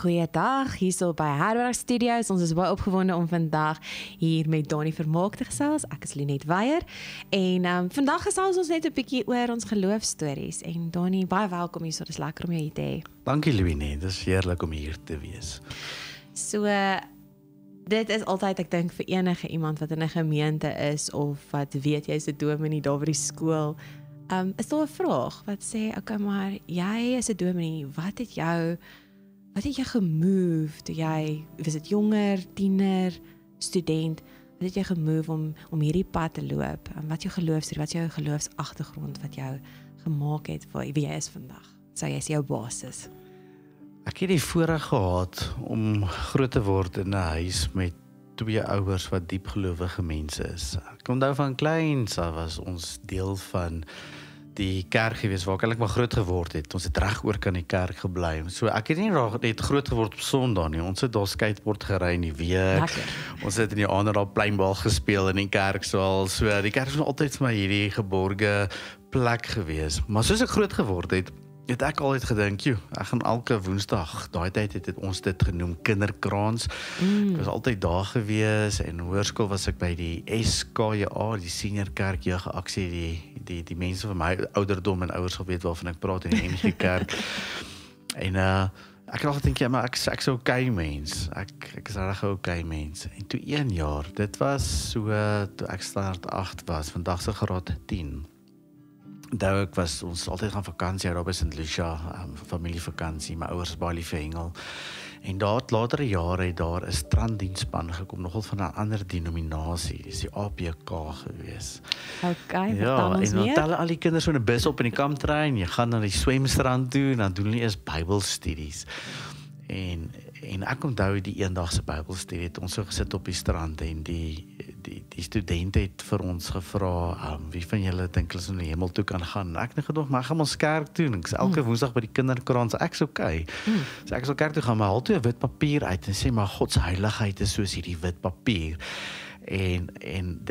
Goeiedag, hierso by Herberg Studios. Ons is baie opgewonde om vandag hier met Donnie Vermaak te gesels. Ek is Linet Weyer en vandag gesels ons net 'n bietjie oor ons geloofstories. En Donnie, baie welkom hier, so dis lekker om jou hier te hê. Dankie Linet, dis heerlik om hier te wees. So dit is altyd, ek dink, vir enige iemand wat in 'n gemeente is of wat weet jy's 'n dominee daar by die skool, is daar 'n vraag wat sê, okay, maar jy is 'n dominee, wat het jou gemove toe jy, was dit jonger, tiener, student, wat het jy gemove om hierdie pad te loop? Wat jou geloofstorie, wat jou geloofsagtergrond wat jou gemaak het vir wie jy is vandag? Sou jy sê jou basis? Ek het die voorreg gehad om groot te word in 'n huis met twee ouers wat diep gelowige mense is. Ek onthou van kleins af was ons deel van die kerk gewees waar ek eintlik maar groot geword het. Ons het reg oor kan die kerk gebly. So ek het nie net groot geword op Sondag nie. Ons het daar skateboard gery in die week. Lekker. Ons het in die ander daar pleinbal gespeel in die kerksaal. So die kerk is nog altyd vir my hierdie geborge plek gewees. Maar soos ek groot geword het ek altyd gedink, ek gaan elke Woensdag, daai tyd het ons dit genoem kinderkraans. Ek was altyd daar gewees en hoërskool was ek by die SKJA, die senior kerk jeugaksie, die mense van my ouderdom en ouers sal weet waarvan ek praat in die NG Kerk. En ek het al gedink, maar ek is 'n okay mens. Ek is regtig 'n okay mens. En toe 1 jaar, dit was so toe ek standaard 8 was, vandag se graad 10. Onthou ons altyd gaan vakansie daar by St. Lucia, familievakansie, my ouers is baie lief vir hengel. En latere jare het daar 'n stranddienspan gekom, nogal van 'n ander denominasie, dis die APK gewees. Okay, Ja, ons en dan meer. tel al die kinders so 'n bus op in die kamptrein, jy gaan na die swemstrand toe, en dan doen hulle eers Bybelstudies. En ek onthou die eendagse Bybelstudie het ons so gesit op die strand en die studente het vir ons gevra, wie van julle dink hulle in die hemel toe kan gaan? En ek het gedog, maar ek gaan ons kerk toe, en ek sê elke Woensdag by die kinderkraans, ek's okay. So ek sal kerk toe gaan, maar haal toe 'n wit papier uit en sê, maar God se heiligheid is soos hierdie wit papier. En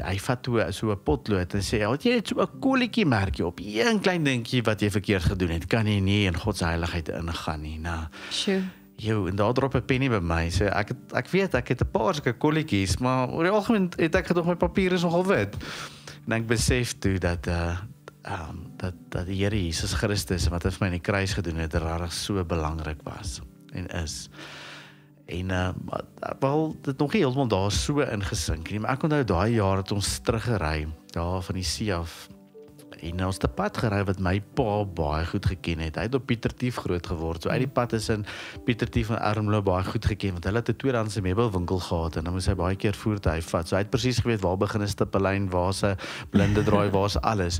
hy vat toe so 'n potlood en sê, het jy net so 'n kolletjie merkie op, een klein dingetjie wat jy verkeerd gedoen het, kan jy nie in God se heiligheid ingaan nie. Nou, Sjoe. en daar drop 'n pennie by my. So ek weet ek het 'n paar sulke kolletjies, maar oor die algemeen het ek gedog my papier is nogal wit. En ek besef toe dat die Here Jesus Christus wat hy vir my in die kruis gedoen het, regtig so belangrik was en is. En wel dit nog nie heeltemal daar so ingesink nie, maar ek onthou daai jaar het ons teruggery daar van die see af. En ons het 'n pad gery wat my pa baie goed geken het. Hy het op Pietertief groot geword. So uit die pad is in Pietertief en Ermelo baie goed geken, want hulle het 'n tweedehandse meubelwinkel gehad en dan moes hy baie keer voertuie vat. So hy het presies geweet waar begin 'n stippellyn, waar's 'n blinde draai, waar's alles.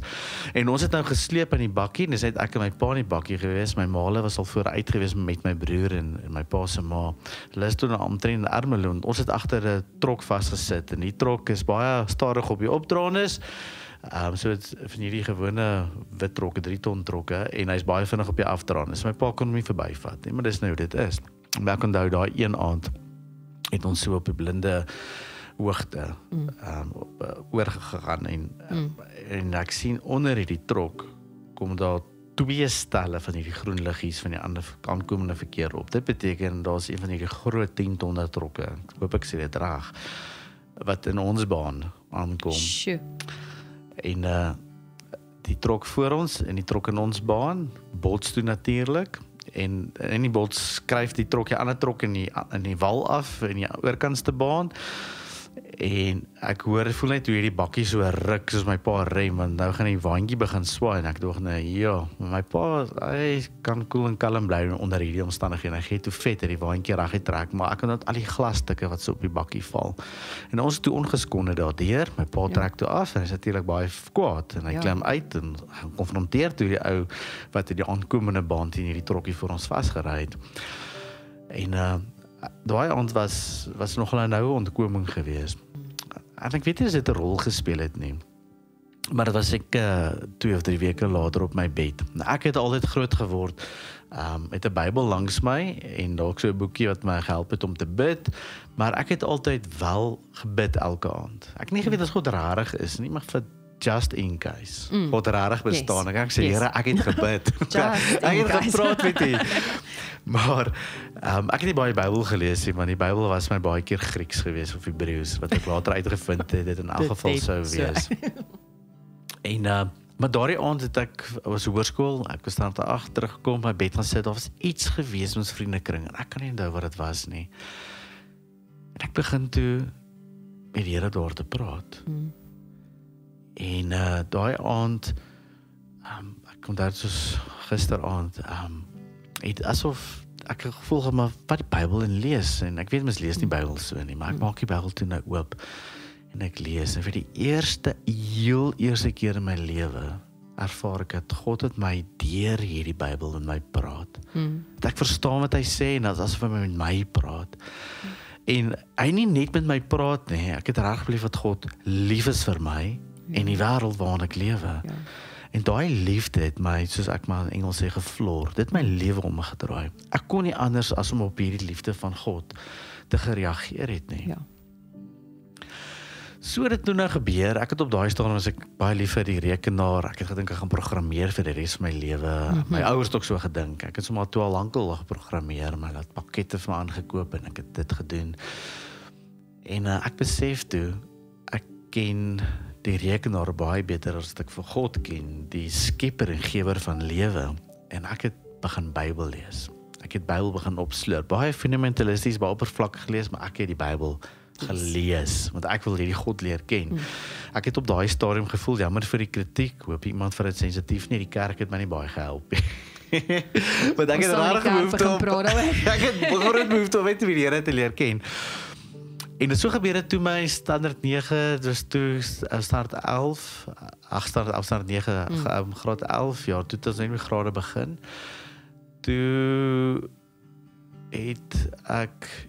En ons het nou gesleep in die bakkie, dis net ek en my pa in die bakkie gewees. My ma was al vooruit gewees met my broer en my pa se ma. Hulle is toe na omtrent Ermelo. Ons het agter 'n trok vasgesit en die trok is baie stadig op die opdraandes. So het van hierdie gewone wit trokke, 3 ton trokke, en hy's baie vinnig op die afdraande. So my pa kon hom nie verbyvat nie, maar dis nou hoe dit is. Maar ek onthou daai een aand het ons so op 'n blinde hoogte oorgegaan en ek sien onder hierdie trok kom daar 2 stelle van hierdie groen liggies van die ander aankomende verkeer op. Dit beteken daar's een van hierdie groot 10 tonne trokke. Ek hoop ek sê dit reg, wat in ons baan aankom. Sjoe. En die trok voor ons en die trok in ons baan bots toe natuurlik, en in die bots skryf die trok die ander trok in die wal af in die oorkantste baan. En ek voel net hoe hierdie bakkie so ruk soos my pa rem, want nou gaan die waantjie begin swaai en ek dink my pa hy kan cool en kalm bly onder hierdie omstandighede. Hy gee toe vet dat die waantjie reg trek, maar ek kan net al die glasstukke wat so op die bakkie val. En ons is toe ongeskonde daardeur. My pa trek toe af en hy is natuurlik baie kwaad en hy klim uit en konfronteer toe die ou wat in die aankomende baan teen hierdie trokkie voor ons vasgery het. En daai aand was nogal 'n noue ontkoming geweest. En ek weet nie as dit 'n rol gespeel het nie. Maar dit was ek 2 of 3 weke later op my bed. Nou, ek het altyd groot geword met 'n Bybel langs my en dalk so 'n boekie wat my gehelp het om te bid, maar ek het altyd wel gebid elke aand. Ek het nie geweet as God rarig is nie, maar vir just in case. God rarig bestaan. Yes. Ek sê, Yes. Here, ek het gebid. Ek het gepraat met U. Maar ek het nie baie Bybel gelees nie, want die Bybel was my baie keer Grieks geweest of Hebreëus wat ek later uitgevind het dit in elk geval sou wees. En maar daardie aand het ek was hoërskool, ek was dan te agter teruggekom by bed gaan sit, daar was iets gewees met ons vriendekring en ek kan nie onthou wat dit was nie. En ek begin toe met die Here daar te praat. En daai aand ek kon daar soos gisteraand het asof ek het gevoel gehad maar wat die Bybel en lees en ek weet mens lees nie Bybel so nie, maar ek maak die Bybel toe nou oop en ek lees en vir die heel eerste keer in my lewe ervaar ek dat God het my deur hierdie Bybel in my praat. Dat ek verstaan wat hy sê en dat asof hy met my praat. En hy nie net met my praat nie, ek het reg beleef dat God lief is vir my en die wêreld waarin ek lewe. En daai liefde het my, soos ek maar in Engels sê, gefloor. Dit het my lewe omgedraai. Ek kon nie anders as om op hierdie liefde van God te gereageer het nie. So dit nou gebeur, ek het op daai stadium was ek baie lief vir die rekenaar, ek het gedink ek gaan programmeer vir die res van my lewe, my ouers het ook so gedink, ek het sommer toe al lankal geprogrammeer, maar dat pakkette vir my aangekoop en ek het dit gedoen, en ek besef toe, ek ken die rekenaar baie beter as ek vir God ken, die skepper en gewer van lewe, en ek het begin Bybel lees, ek het Bybel begin opsloop, baie fundamentalisties, baie oppervlakkig gelees, maar ek het die Bybel gelees, want ek wil hierdie God leer ken. Ek het op daai stadium gevoel, jammer vir die kritiek, hoop iemand vir dit sensitief nie, die kerk het my nie baie gehelp nie. Want ek het rarig behoefte om weet wie die Here te leer ken. En so gebeur dit toe my standaard 9, dus toe standaard 11, standaard 9, graad 11, ja, toe het ons net met grade begin. Toe het ek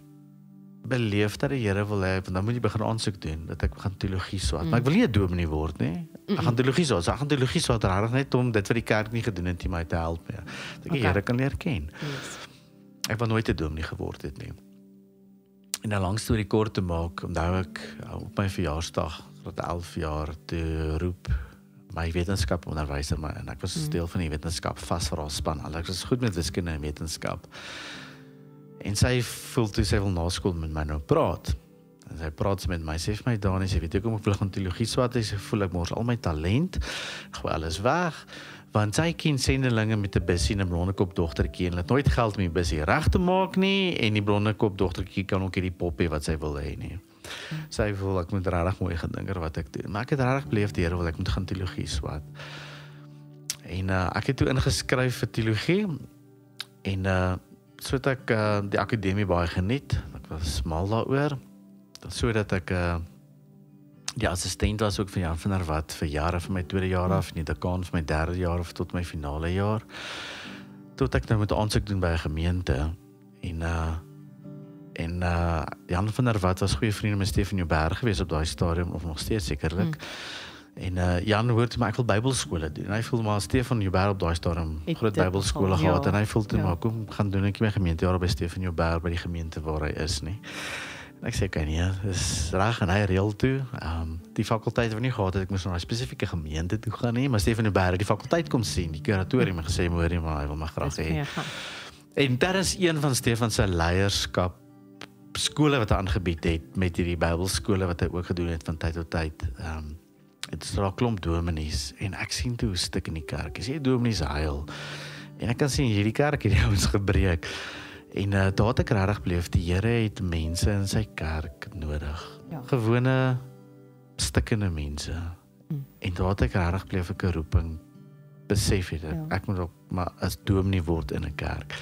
beleef dat die Here wil hê, want dan moet jy begin aansoek doen, dat ek gaan teologie swaat. Maar ek wil nie 'n dominee word nie. Ek gaan teologie swaat. Ek gaan teologie swaat rarig net om dit vir die kerk nie gedoen het, my te help nie. Dat ek die Here kan leer ken. Ek wil nooit 'n dominee geword het nie. En 'n lang storie kort te maak, onthou ek op my verjaarsdag, graad 11 jaar, te roep my wetenskaponderwyser my, en ek was deel van die wetenskap vasverhaalspan. Ek was goed met wiskunde en wetenskap. En sy voel toe sy wil na skool met my nou praat. En sy praat met my, sê vir my, Dani, sy weet ook ek wil gaan teologie swaat, sy voel ek mors al my talent, gooi alles weg, want sy ken sendelinge met 'n bussie en 'n blondekop dogtertjie, en het nooit geld om die bussie reg te maak nie, en die blondekop dogtertjie kan ook hierdie pop hê wat sy wil hê nie. Sy voel ek moet regtig mooi gedink oor wat ek doen, maar ek het regtig beleef die Here wil ek moet gaan teologie swaat. En ek het toe ingeskryf vir teologie, en so het ek die akademie baie geniet, ek was mal daaroor, so dat ek die assistent was ook van Jan van der Walt vir jare van my tweede jaar af, en die dekaan van my derde jaar af tot my finale jaar, tot ek nou moet aansoek doen by 'n gemeente, en Jan van der Walt was goeie vriende met Stefan Joubert gewees op daai stadium, of nog steeds sekerlik, en Jan hoort maar ek wil Bybelskole doen, en hy voel maar Stefan Joubert op daai stadium groot Bybelskole gehad, en hy voel toe maar kom gaan doen ek my gemeentejaar by Stefan Joubert by die gemeente waar hy is nie. En ek sê okay nee, dis reg, en hy reël toe. Die fakulteit het nie gehad dat ek moes na 'n spesifieke gemeente toe gaan nie, maar Stefan Joubert het die fakulteit kom sien, die kuratorium en gesê hoorie maar hy wil my graag hê. En dit is een van Stefan se leierskap skole wat hy aangebied het met hierdie Bybelskole wat hy ook gedoen het van tyd tot tyd. Dit is daar 'n klomp dominees en ek sien toe 'n stuk in die kerk. As jy dominees huil en ek kan sien hierdie kerk het die ouens gebreek. En daar het ek regtig beleef die Here het mense in sy kerk nodig. Ja. Gewone stikkende mense. En daar het ek regtig beleef ek 'n roeping besef het. Ek moet ook maar as dominee word in 'n kerk.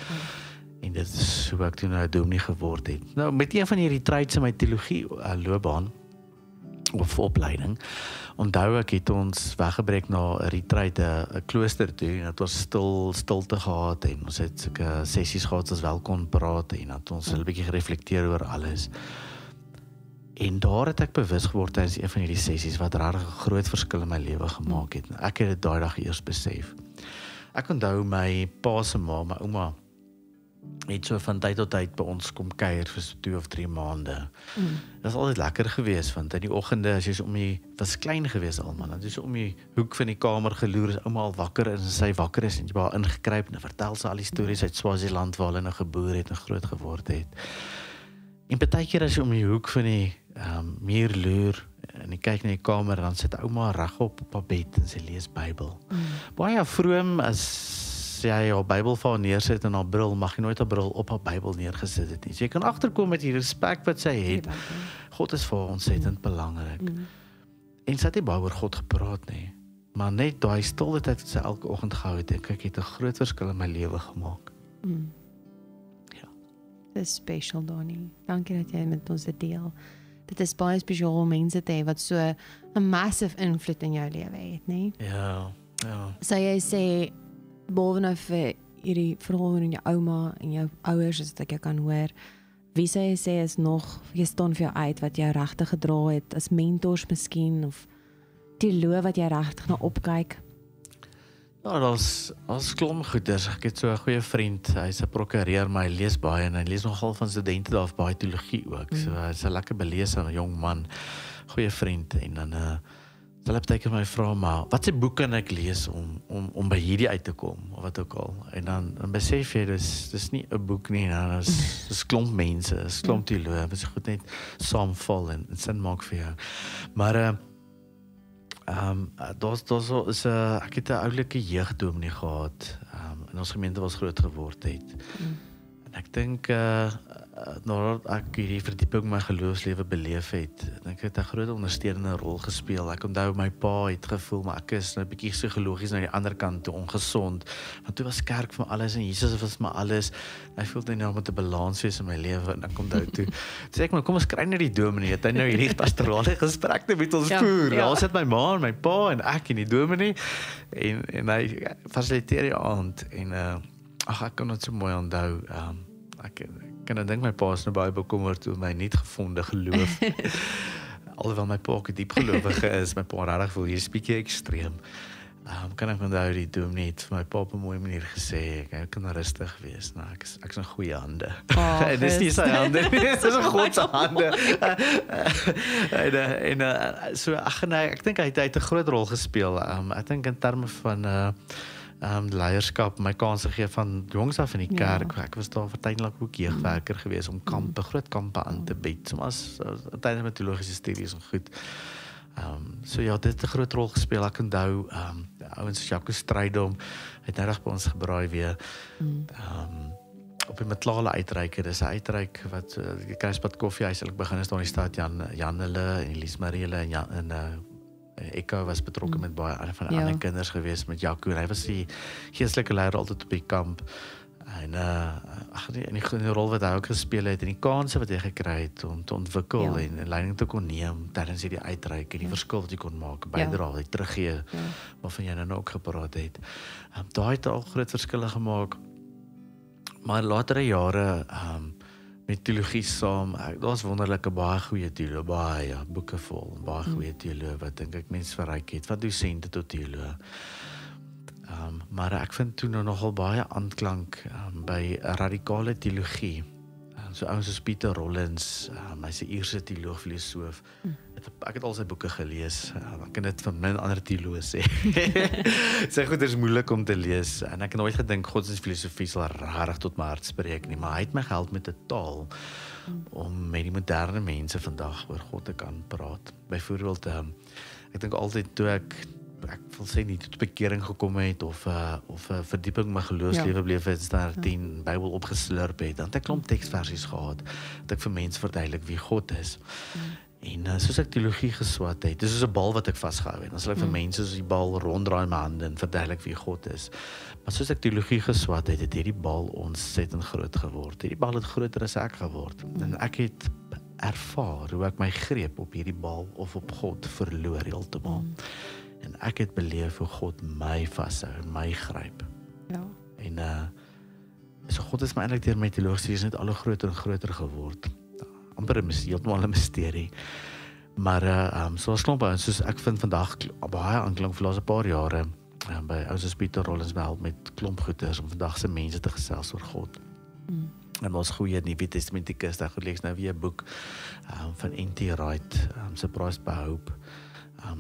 En dit is hoe ek toe nou 'n dominee geword het. Nou met een van hierdie traits in my teologie loopbaan of opleiding, onthou ek het ons weggebreek na 'n retreat, 'n klooster toe, en het was stilte gehad, en ons het sulke sessies gehad as wel kon praat, en het ons 'n bietjie gereflekteer oor alles. En daar het ek bewus geword tydens een van hierdie sessies wat regtig 'n groot verskil in my lewe gemaak het. Ek het dit daai dag eers besef. Ek onthou my pa se ma, my ouma, het so van tyd tot tyd by ons kom kuier vir so 2 of 3 maande. Dit is altyd lekker geweest, want in die oggende, as jy so was klein geweest almal, dan jy so om die hoek van die kamer geloer, is ouma al wakker is, en sy wakker is, en jy by haar ingekruip, en vertel sy al die stories uit Swaziland, waar hulle nou geboor het en groot geword het. En partykeer as jy om die hoek van die muur loer, en jy kyk na die kamer, dan sit ouma regop op haar bed, en sy lees Bybel. Baie vroom, as jy haar Bybel vir haar neersit en haar bril, mag jy nooit haar bril op haar Bybel neergesit het nie. So jy kan agterkom met die respek wat sy het. God is vir haar ontsettend belangrik. En sy het nie baie oor God gepraat nie. Maar net daai stilte tyd wat sy elke oggend gehou het, dink ek het 'n groot verskil in my lewe gemaak. Ja. Dit is special, Donnie. Dankie dat jy met ons dit deel. Dit is baie spesiaal om mense te hê wat so 'n massive invloed in jou lewe het, nie? Ja. Sou jy sê, behalwe nou vir hierdie verhaal van jou ouma en jou ouers, as ek jou kan hoor, wie sou jy sê is nog, jy staan vir jou uit, wat jy regtig gedra het, as mentors miskien, of teoloog wat jy regtig na opkyk? Ja, daar's klomp goeders. Ek het so 'n goeie vriend, hy's 'n prokureur, maar hy lees baie, en hy lees nogal van studente daar af baie teologie ook. So hy's 'n lekker belese jong man, goeie vriend, en dan sal ek baie keer my vra, maar wat se boek kan ek lees om by hierdie uit te kom, of wat ook al. En dan besef jy, dis nie 'n boek nie, dis klomp mense, dis klomp teoloë, wat so goed net saamval en sin maak vir jou. Maar ek het 'n oulike jeugdominee gehad, in ons gemeente was groot geword het. En ek dink, nadat ek hierdie verdieping my geloofslewe beleef het, dink ek het 'n groot ondersteunende rol gespeel. Ek onthou my pa het gevoel, maar ek is nou 'n bietjie psigologies na die ander kant toe ongesond, want toe was kerk vir alles en Jesus was maar alles. Hy voel net nou met 'n balans wees in my lewe, en ek onthou toe sê ek maar, kom ons kry net die dominee, het hy nou hierdie pastorale gesprekke met ons voer. Daar sit my ma en my pa en ek en die dominee, en hy fasiliteer die aand, en ek kan dit so mooi onthou. Ek kan dink my pa is nou baie bekommerd oor my niet gevonde geloof. Alhoewel my pa 'n diep gelowige is, my pa regtig voel hier is bietjie ekstreem. Kan ek onthou die dominee het vir my pa op 'n mooi manier gesê, ek kan rustig wees, nou ek's in goeie hande. En dis nie sy hande nie, dis in God se hande. So ek dink hy het 'n groot rol gespeel. Ek dink in terme van leierskap, my kans gegee van jongs af in die kerk. Ek was daar vertydelijk ook jeugwerker geweest om groot kampe aan te bied, soms tydens met teologiese studies en goed. So ja, dit het 'n groot rol gespeel. Ek onthou, ouens soos Jaco Strydom het nou reg by ons gebraai weer. Op die Matlale uitreike, dis 'n uitreik wat die Kruispad Koffiehuis begin is daar in die stad, Jan hulle en Elise Marie hulle en Eko was betrokke met baie van die ander kinders geweest met Jaco, en hy was die geestelike leier altyd op die kamp. En in die rol wat hy ook gespeel het, en die kanse wat hy gekry het om te ontwikkel en leiding te kon neem tydens hierdie uitreik, en die verskil wat jy kon maak, bydra, die teruggee, waarvan jy nou ook gepraat het. Daai het al groot verskille gemaak. Maar latere jare, met teologie saam, daar's wonderlike baie goeie teoloë, baie boeke vol, baie goeie teoloë wat dink ek mens verryk het, van dosente tot teoloë. Maar ek vind toe nou nogal baie aanklank by radikale teologie. So ouens soos Pieter Rollins, hy's 'n Ierse teoloog, filosoof. Ek het al sy boeke gelees. Ek kan dit van min ander teoloë sê. Sy goed is moeilik om te lees, en ek het nooit gedink godsdienstfilosofie sal regtig tot my hart spreek nie, maar hy het my gehelp met 'n taal om met die moderne mense vandag oor God te kan praat. Byvoorbeeld, ek dink altyd toe ek wil sê nie tot bekering gekom het of verdieping my geloofslewe beleef het, daar 10 Bybel opgeslurp het, dan het ek klomp teksversies gehad, dat ek vir mense verduidelik wie God is. En soos ek teologie geswat het, dis soos 'n bal wat ek vasgehou het, dan sal ek vir mense soos die bal ronddraai in my hande en verduidelik wie God is. Maar soos ek teologie geswat het, het hierdie bal ontsettend groot geword. Hierdie bal het groter as ek geword. En ek het ervaar hoe ek my greep op hierdie bal of op God verloor heeltemal. En ek het beleef hoe God my vashou en my gryp. Ja. En so God is my eintlik deur my teologie is net al hoe groter en groter geword. Amper heeltemal 'n misterie. Maar soos klomp ouens, soos ek vind vandag baie aanklank vir laaste paar jare by ouens soos Pieter Rollins help met klomp goeders om vandag se mense te gesels oor God. En ons goeie Nuwe Testamentikus, daar lees nou weer 'n boek van N.T. Wright, Surprised by Hope.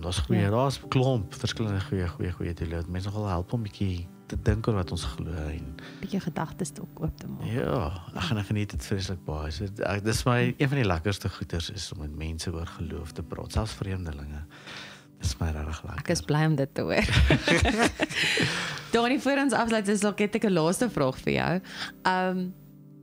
Daar's goeie, daar's klomp verskillende goeie teoloë. Mense nogal help om 'n bietjie te dink oor wat ons glo en bietjie gedagtes ook oop te maak. ja, ek geniet dit vreeslik baie. So, dis my een van die lekkerste goeters is om met mense oor geloof te praat, selfs vreemdelinge. Dis my regtig lekker. Ek is bly om dit te hoor. Donnie, voor ons afsluit is dalk net 'n laaste vraag vir jou.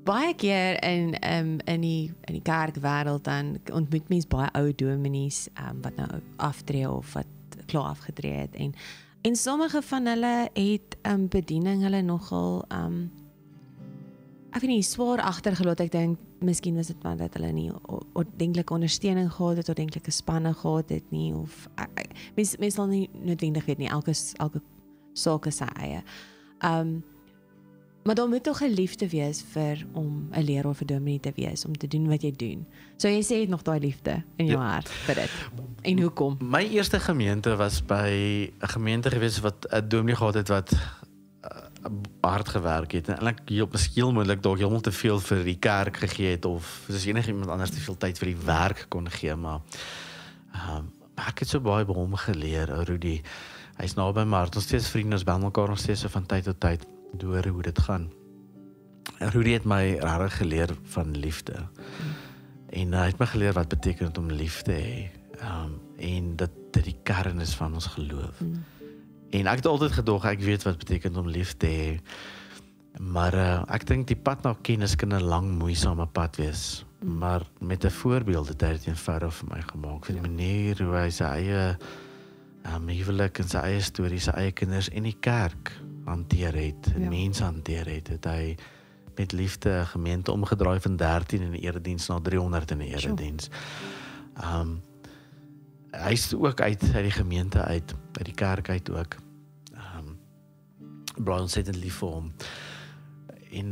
Baie keer in die kerkwêreld dan ontmoet mens baie ou dominees wat nou aftree of wat klaar afgetree het en sommige van hulle het bediening hulle nogal ek weet nie swaar agtergelaat. Ek dink miskien was dit want dat hulle nie ordentlike ondersteuning gehad het, ordentlike spanne gehad het nie of mens sal nie noodwendig weet nie, elke saak is sy eie. Maar daar moet toch 'n liefde wees om 'n leraar of 'n dominee te wees, om te doen wat jy doen. So jy sê jy het nog daai liefde in jou hart vir dit. En hoekom? My eerste gemeente was by 'n gemeente gewees wat 'n dominee gehad het wat hard gewerk het. En eintlik heel moontlik dalk heeltemal te veel vir die kerk gegee het of soos enigiemand anders te veel tyd vir die werk kon gee, maar ek het so baie by hom geleer, Rudy. Hy's naby my hart, ons steeds vriende, ons bel mekaar nog steeds so van tyd tot tyd deur hoe dit gaan. Rudy het my regtig geleer van liefde. En hy het my geleer wat beteken dit om lief te hê. En dat dit die kern is van ons geloof. En ek het altyd gedog ek weet wat beteken om lief te hê. Maar ek dink die pad na kennis kan 'n lang moeisame pad wees. Maar met 'n voorbeeld het hy dit eenvoudig vir my gemaak. Vir die manier hoe hy sy eie huwelik en sy eie stories, sy eie kinders en die kerk hanteer het, mense hanteer het hy met liefde 'n gemeente omgedraai van 13 in die erediens na 300 in die erediens. Hy is ook uit die gemeente uit die kerk uit ook. Bly ontsettend lief vir hom. En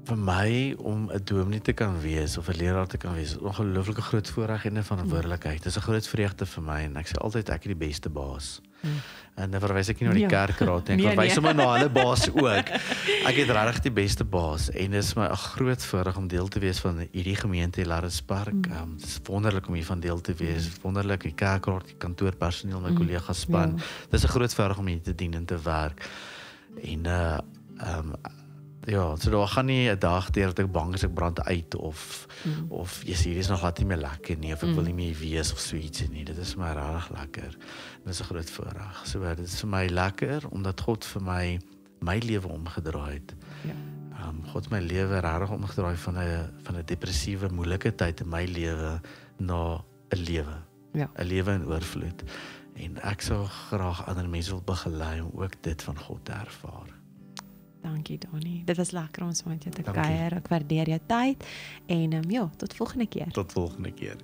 vir my om 'n dominee te kan wees of 'n leraar te kan wees, 'n ongelooflike groot voorreg en 'n verantwoordelikheid. Dit is 'n groot vreugde vir my en ek sê altyd ek is die beste baas. En dan verwys ek nie na die kerkraad nie, ek verwys sommer na hulle baas ook. Ek het regtig die beste baas en dit is my 'n groot voorreg om deel te wees van hierdie gemeente Larispark. Dit is wonderlik om hier van deel te wees. Wonderlik die kerkraad, die kantoorpersoneel, my kollegas span. Dit is 'n groot voorreg om hier te dien en te werk. En ja, so daar gaan nie 'n dag deur dat ek bang is ek brand uit of hier is nog glad nie meer lekker nie of ek wil nie meer wees of so iets nie. Dit is my regtig lekker. Dit is 'n groot voorreg. So dit is vir my lekker omdat God vir my lewe omgedraai het. God het my lewe regtig omgedraai van 'n depressiewe, moeilike tyd in my lewe na 'n lewe. 'n Lewe in oorvloed. En ek sou graag ander mense wil begelei om ook dit van God te ervaar. Dankie Donnie. Dit was lekker om saam met jou te kuier. Ek waardeer jou tyd en tot volgende keer. Tot volgende keer.